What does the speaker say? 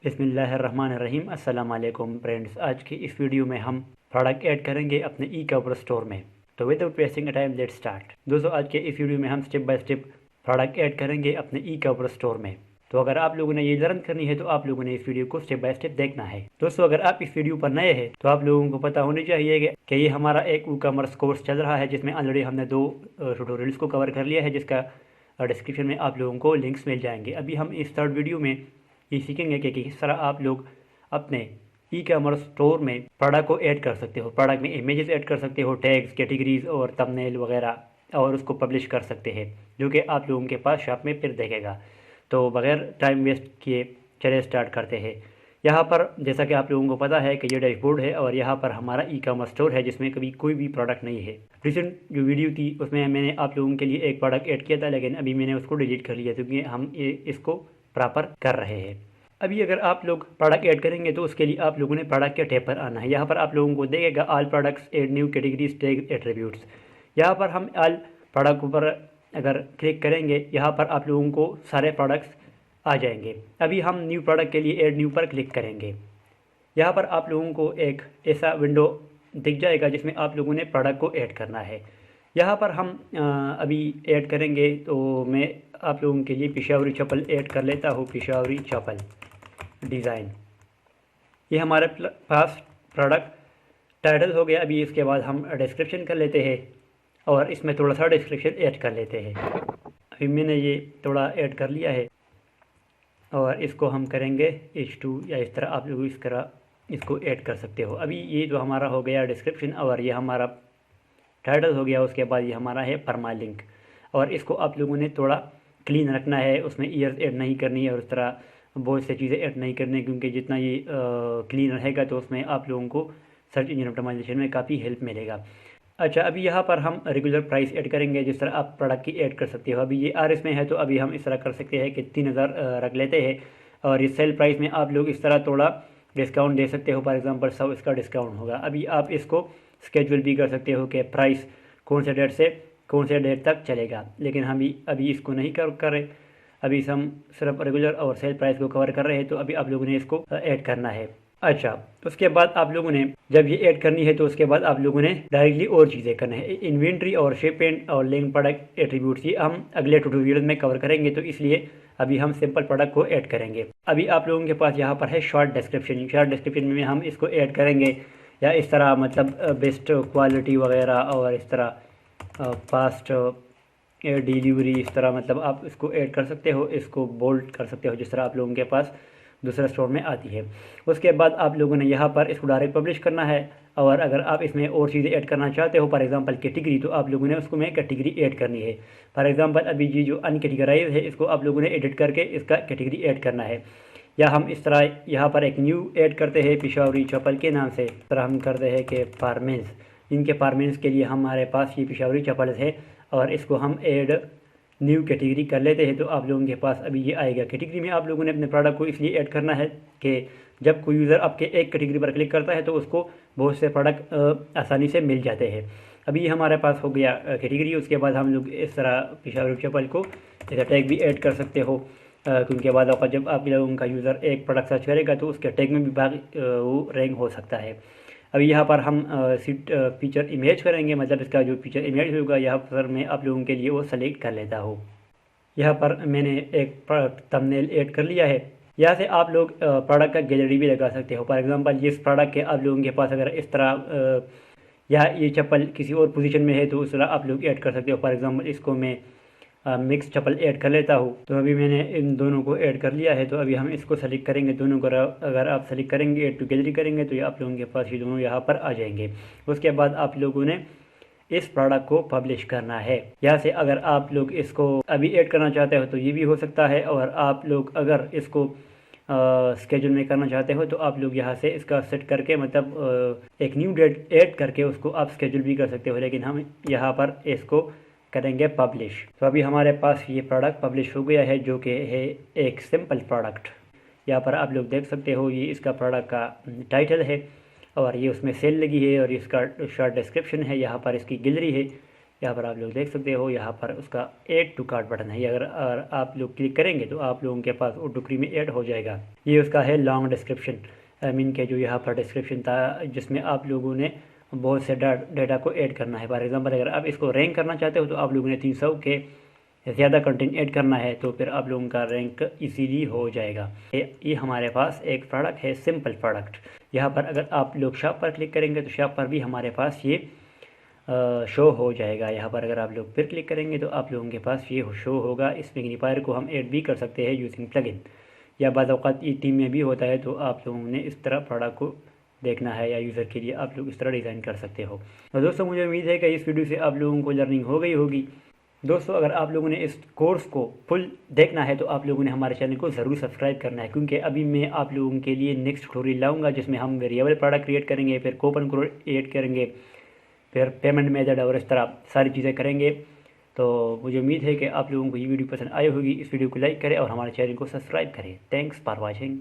बिस्मिल्लाहिर्रहमानिर्रहीम। अस्सलाम वालेकुम फ्रेंड्स। आज की इस वीडियो में हम प्रोडक्ट ऐड करेंगे अपने ई कॉमर्स स्टोर में। तो without wasting a time let's start. दोस्तों, आज के इस वीडियो में हम step by step product add करेंगे अपने ई कॉमर्स स्टोर में। तो अगर आप लोगों ने ये लर्न करनी है तो आप लोगों ने इस वीडियो को स्टेप बाय स्टेप देखना है। दोस्तों, अगर आप इस वीडियो पर नए हैं तो आप लोगों को पता होनी चाहिए कि ये हमारा एक ई कॉमर्स कोर्स चल रहा है, जिसमें ऑलरेडी हमने 2 ट्यूटोरियल्स को कवर कर लिया है, जिसका डिस्क्रिप्शन में आप लोगों को लिंक्स मिल जाएंगे। अभी हम इस थर्ड वीडियो में ये सीखेंगे कि किस तरह आप लोग अपने ई कॉमर्स स्टोर में प्रोडक्ट को ऐड कर सकते हो। प्रोडक्ट में इमेजेस ऐड कर सकते हो, टैग्स, कैटेगरीज और थंबनेल वगैरह, और उसको पब्लिश कर सकते हैं, जो कि आप लोगों के पास शॉप में फिर देखेगा। तो बगैर टाइम वेस्ट किए चले स्टार्ट करते हैं। यहाँ पर जैसा कि आप लोगों को पता है कि ये डैशबोर्ड है और यहाँ पर हमारा ई कॉमर्स स्टोर है, जिसमें कभी कोई भी प्रोडक्ट नहीं है। रिसेंट जो वीडियो थी उसमें मैंने आप लोगों के लिए एक प्रोडक्ट ऐड किया था, लेकिन अभी मैंने उसको डिलीट कर लिया क्योंकि हम इसको प्रॉपर कर रहे हैं। अभी अगर आप लोग प्रोडक्ट ऐड करेंगे तो उसके लिए आप लोगों ने प्रोडक्ट के टैब पर आना है। यहाँ पर आप लोगों को देखेगा all products add new categories tag attributes. यहाँ पर हम ऑल प्रोडक्ट पर अगर क्लिक करेंगे, यहाँ पर आप लोगों को सारे प्रोडक्ट्स आ जाएंगे। अभी हम न्यू प्रोडक्ट के लिए ऐड न्यू पर क्लिक करेंगे। यहाँ पर आप लोगों को एक ऐसा विंडो दिख जाएगा जिसमें आप लोगों ने प्रोडक्ट को ऐड करना है। यहाँ पर हम अभी ऐड करेंगे, तो मैं आप लोगों के लिए पेशावरी चप्पल ऐड कर लेता हूँ। पेशावरी चप्पल डिज़ाइन, ये हमारे पास प्रोडक्ट टाइटल हो गया। अभी इसके बाद हम डिस्क्रिप्शन कर लेते हैं और इसमें थोड़ा सा डिस्क्रिप्शन ऐड कर लेते हैं। अभी मैंने ये थोड़ा ऐड कर लिया है और इसको हम करेंगे H2 या इस तरह आप लोग इस तरह इसको ऐड कर सकते हो। अभी ये जो हमारा हो गया डिस्क्रिप्शन और ये हमारा टाइटल हो गया। उसके बाद ये हमारा है परमा लिंक, और इसको आप लोगों ने थोड़ा क्लीन रखना है, उसमें ईयर्स ऐड नहीं करनी है और इस तरह बहुत से चीज़ें ऐड नहीं करनी, क्योंकि जितना ये क्लीन रहेगा तो उसमें आप लोगों को सर्च इंजन ऑप्टिमाइजेशन में काफ़ी हेल्प मिलेगा। अच्छा, अभी यहाँ पर हम रेगुलर प्राइस ऐड करेंगे, जिस तरह आप प्रोडक्ट की ऐड कर सकते हो। अभी ये RS में है तो अभी हम इस तरह कर सकते हैं कि 3000 रख लेते हैं, और इस सेल प्राइस में आप लोग इस तरह थोड़ा डिस्काउंट दे सकते हो। फॉर एग्जांपल 100 इसका डिस्काउंट होगा। अभी आप इसको स्केड्यूल भी कर सकते हो कि प्राइस कौन से डेट से कौन से डेट तक चलेगा, लेकिन हम अभी इसको नहीं कर रहे। अभी हम सिर्फ रेगुलर और सेल प्राइस को कवर कर रहे हैं, तो अभी आप लोगों ने इसको ऐड करना है। अच्छा, उसके बाद आप लोगों ने जब ये ऐड करनी है तो उसके बाद आप लोगों ने डायरेक्टली और चीज़ें करना है। इन्वेंट्री और शिपमेंट और लिंक प्रोडक्ट एट्रीब्यूट्स, ये हम अगले ट्यूटोरियल में कवर करेंगे, तो इसलिए अभी हम सिंपल प्रोडक्ट को ऐड करेंगे। अभी आप लोगों के पास यहाँ पर है शॉर्ट डिस्क्रिप्शन। शॉर्ट डिस्क्रिप्शन में हम इसको ऐड करेंगे, या इस तरह मतलब बेस्ट क्वालिटी वगैरह, और इस तरह फास्ट डिलीवरी, इस तरह मतलब आप इसको ऐड कर सकते हो। इसको बोल्ड कर सकते हो जिस तरह आप लोगों के पास दूसरे स्टोर में आती है। उसके बाद आप लोगों ने यहाँ पर इसको डायरेक्ट पब्लिश करना है, और अगर आप इसमें और चीज़ें ऐड करना चाहते हो, फॉर एग्जांपल कैटेगरी, तो आप लोगों ने उसको में कैटेगरी ऐड करनी है। फॉर एग्जांपल अभी ये जो अनकैटेगराइज है, इसको आप लोगों ने एडिट करके इसका कैटेगरी ऐड करना है। या हम इस तरह यहाँ पर एक न्यू ऐड करते हैं पेशावरी चप्पल के नाम से। इस तरह हम करते हैं कि फार्मेंस, इनके फार्मेंस के लिए हमारे पास ये पेशावरी चप्पल है, और इसको हम ऐड न्यू कैटेगरी कर लेते हैं। तो आप लोगों के पास अभी ये आएगा। कैटेगरी में आप लोगों ने अपने प्रोडक्ट को इसलिए ऐड करना है कि जब कोई यूज़र आपके एक कैटेगरी पर क्लिक करता है तो उसको बहुत से प्रोडक्ट आसानी से मिल जाते हैं। अभी हमारे पास हो गया कैटेगरी। उसके बाद हम लोग इस तरह पेशावरी चप्पल को ऐसा टैग भी ऐड कर सकते हो, क्योंकि बाद जब आप लोगों का यूज़र एक प्रोडक्ट सर्च करेगा तो उसके टैग में भी वो रैंक हो सकता है। अभी यहाँ पर हम सीट फीचर इमेज करेंगे, मतलब इसका जो फीचर इमेज होगा यहाँ पर मैं आप लोगों के लिए वो सेलेक्ट कर लेता हूँ। यहाँ पर मैंने एक थंबनेल ऐड कर लिया है। यहाँ से आप लोग प्रोडक्ट का गैलरी भी लगा सकते हो। फॉर एग्जांपल जिस प्रोडक्ट के आप लोगों के पास अगर इस तरह या ये चप्पल किसी और पोजीशन में है तो उस तरह आप लोग ऐड कर सकते हो। फॉर एग्जांपल इसको मैं मिक्स चप्पल ऐड कर लेता हूँ। तो अभी मैंने इन दोनों को ऐड कर लिया है, तो अभी हम इसको सेलेक्ट करेंगे दोनों को। अगर आप सेलेक्ट करेंगे, ऐड टू गैलरी करेंगे, तो ये आप लोगों के पास ये दोनों यहाँ पर आ जाएंगे। उसके बाद आप लोगों ने इस प्रोडक्ट को पब्लिश करना है। यहाँ से अगर आप लोग इसको अभी ऐड करना चाहते हो तो ये भी हो सकता है, और आप लोग अगर इसको स्केड्यूल में करना चाहते हो तो आप लोग यहाँ से इसका सेट करके मतलब एक न्यू डेट ऐड करके उसको आप स्केड्यूल भी कर सकते हो। लेकिन हम यहाँ पर इसको करेंगे पब्लिश। तो अभी हमारे पास ये प्रोडक्ट पब्लिश हो गया है, जो कि है एक सिंपल प्रोडक्ट। यहाँ पर आप लोग देख सकते हो, ये इसका प्रोडक्ट का टाइटल है, और ये उसमें सेल लगी है, और इसका शॉर्ट डिस्क्रिप्शन है। यहाँ पर इसकी गैलरी है, यहाँ पर आप लोग देख सकते हो, यहाँ पर उसका ऐड टू कार्ट बटन है। अगर आप लोग क्लिक करेंगे तो आप लोगों के पास वो टुकड़ी में ऐड हो जाएगा। ये उसका है लॉन्ग डिस्क्रिप्शन, आई मीन के जो यहाँ पर डिस्क्रिप्शन था जिसमें आप लोगों ने बहुत से डाटा को ऐड करना है। फॉर एग्जांपल अगर आप इसको रैंक करना चाहते हो तो आप लोगों ने 300 के ज़्यादा कंटेंट ऐड करना है, तो फिर आप लोगों का रैंक इजीली हो जाएगा। ये हमारे पास एक प्रोडक्ट है, सिंपल प्रोडक्ट। यहाँ पर अगर आप लोग शॉप पर क्लिक करेंगे तो शॉप पर भी हमारे पास ये शो हो जाएगा। यहाँ पर अगर आप लोग फिर क्लिक करेंगे तो आप लोगों के पास ये शो होगा। इस मैग्नीफायर को हम ऐड भी कर सकते हैं यूजिंग प्लगइन, या बाद औक़ात ये टीम में भी होता है, तो आप लोगों ने इस तरह प्रोडक्ट को देखना है या यूज़र के लिए आप लोग इस तरह डिज़ाइन कर सकते हो। तो दोस्तों मुझे उम्मीद है कि इस वीडियो से आप लोगों को लर्निंग हो गई होगी। दोस्तों अगर आप लोगों ने इस कोर्स को फुल देखना है तो आप लोगों ने हमारे चैनल को ज़रूर सब्सक्राइब करना है, क्योंकि अभी मैं आप लोगों के लिए नेक्स्ट ट्यूटोरियल लाऊंगा जिसमें हम वेरिएबल प्रोडक्ट क्रिएट करेंगे, फिर कूपन क्रिएट करेंगे, फिर पेमेंट मेथड और इस तरह सारी चीज़ें करेंगे। तो मुझे उम्मीद है कि आप लोगों को ये वीडियो पसंद आई होगी। इस वीडियो को लाइक करें और हमारे चैनल को सब्सक्राइब करें। Thanks for watching.